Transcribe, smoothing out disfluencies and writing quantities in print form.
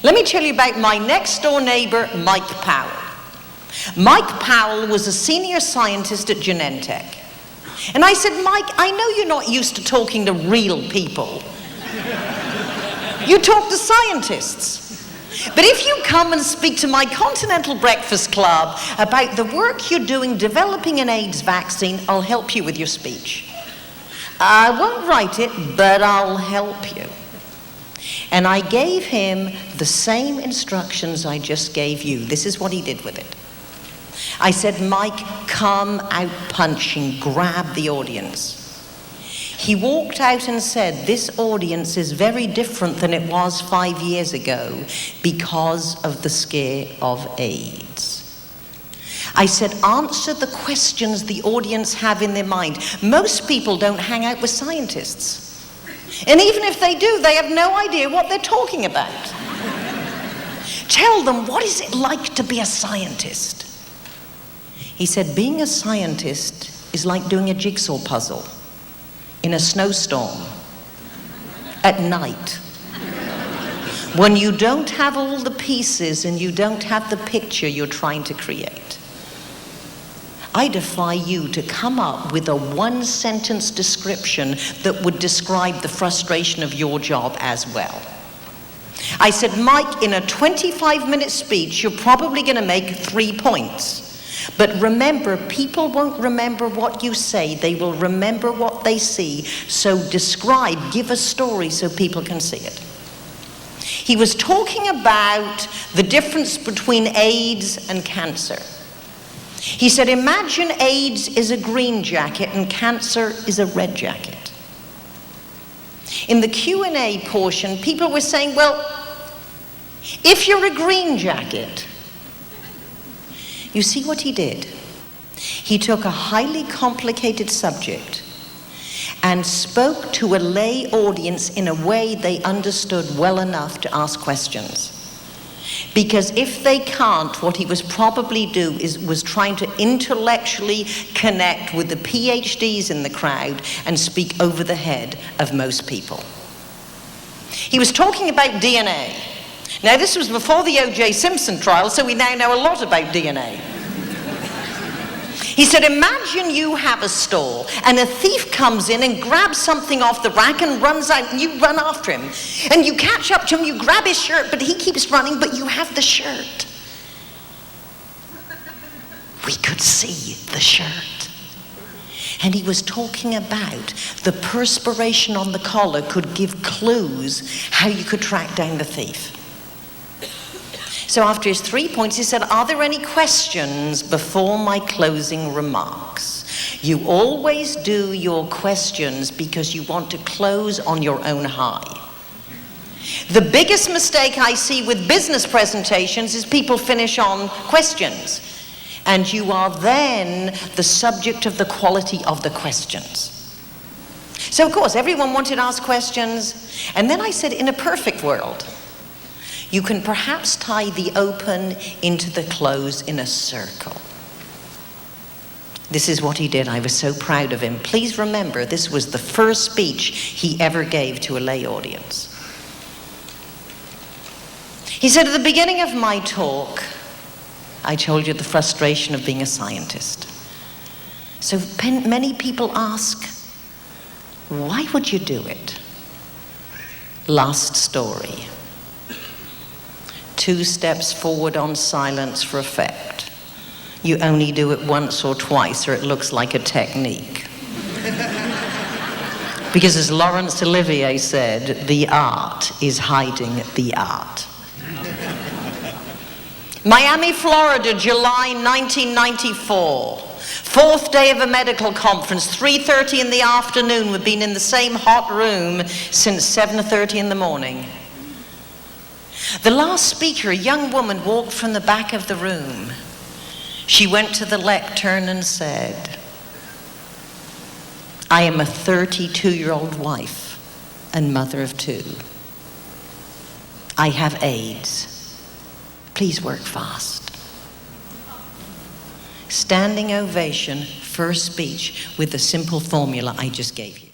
Let me tell you about my next-door neighbor, Mike Powell. Mike Powell was a senior scientist at Genentech. And I said, Mike, I know you're not used to talking to real people. You talk to scientists. But if you come and speak to my Continental Breakfast Club about the work you're doing developing an AIDS vaccine, I'll help you with your speech. I won't write it, but I'll help you. And I gave him the same instructions I just gave you. This is what he did with it. I said, Mike, come out punching, grab the audience. He walked out and said, this audience is very different than it was 5 years ago because of the scare of AIDS. I said, answer the questions the audience have in their mind. Most people don't hang out with scientists. And even if they do, they have no idea what they're talking about. Tell them, what is it like to be a scientist? He said, being a scientist is like doing a jigsaw puzzle in a snowstorm at night. When you don't have all the pieces and you don't have the picture you're trying to create. I defy you to come up with a one-sentence description that would describe the frustration of your job as well. I said, Mike, in a 25-minute speech, you're probably going to make 3 points. But remember, people won't remember what you say. They will remember what they see. So describe, give a story so people can see it. He was talking about the difference between AIDS and cancer. He said, imagine AIDS is a green jacket and cancer is a red jacket. In the Q&A portion, people were saying, well, if you're a green jacket, you see what he did? He took a highly complicated subject and spoke to a lay audience in a way they understood well enough to ask questions. Because if they can't, what he was probably was trying to intellectually connect with the PhDs in the crowd and speak over the head of most people. He was talking about DNA. Now, this was before the O.J. Simpson trial, so we now know a lot about DNA. He said, imagine you have a store, and a thief comes in and grabs something off the rack and runs out, and you run after him. And you catch up to him, you grab his shirt, but he keeps running, but you have the shirt. We could see the shirt. And he was talking about the perspiration on the collar could give clues how you could track down the thief. So after his 3 points, he said, are there any questions before my closing remarks? You always do your questions because you want to close on your own high. The biggest mistake I see with business presentations is people finish on questions. And you are then the subject of the quality of the questions. So of course, everyone wanted to ask questions. And then I said, in a perfect world, you can perhaps tie the open into the close in a circle. This is what he did. I was so proud of him. Please remember, this was the first speech he ever gave to a lay audience. He said, at the beginning of my talk, I told you the frustration of being a scientist. So many people ask, why would you do it? Last story. 2 steps forward on silence for effect. You only do it once or twice or it looks like a technique. Because as Laurence Olivier said, the art is hiding the art. Miami, Florida, July 1994. 4th day of a medical conference, 3:30 in the afternoon. We've been in the same hot room since 7:30 in the morning. The last speaker, a young woman, walked from the back of the room. She went to the lectern and said, I am a 32-year-old wife and mother of 2. I have AIDS. Please work fast. Standing ovation, first speech with the simple formula I just gave you.